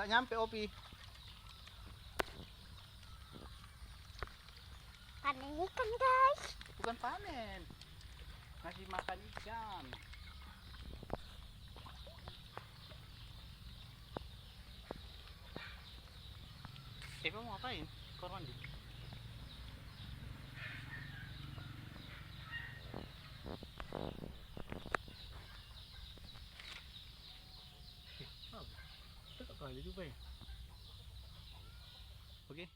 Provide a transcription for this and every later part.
Wala nyampe, Opi. Panen ikan guys. Bukan panen. Ngasih makan ikan. Eva mau ngapain? Kamar mandi. Cakap kali juga ya. Oke.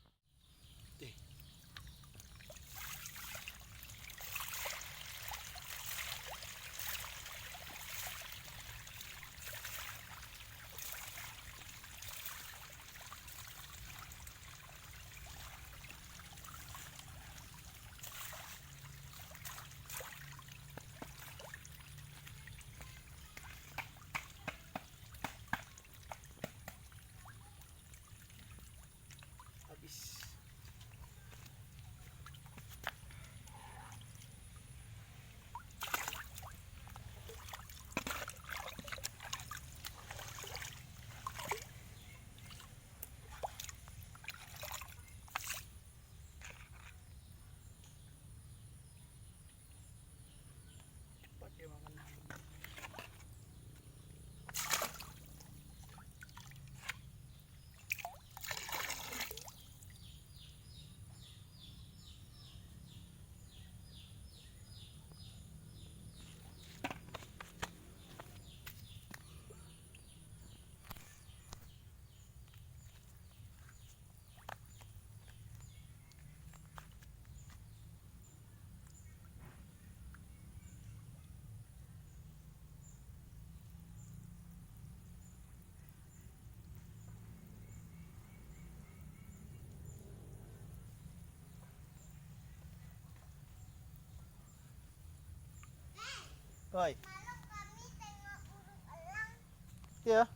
Habis. Cepat dia makan. Oi. Malam kami tengok burung elang. Iya.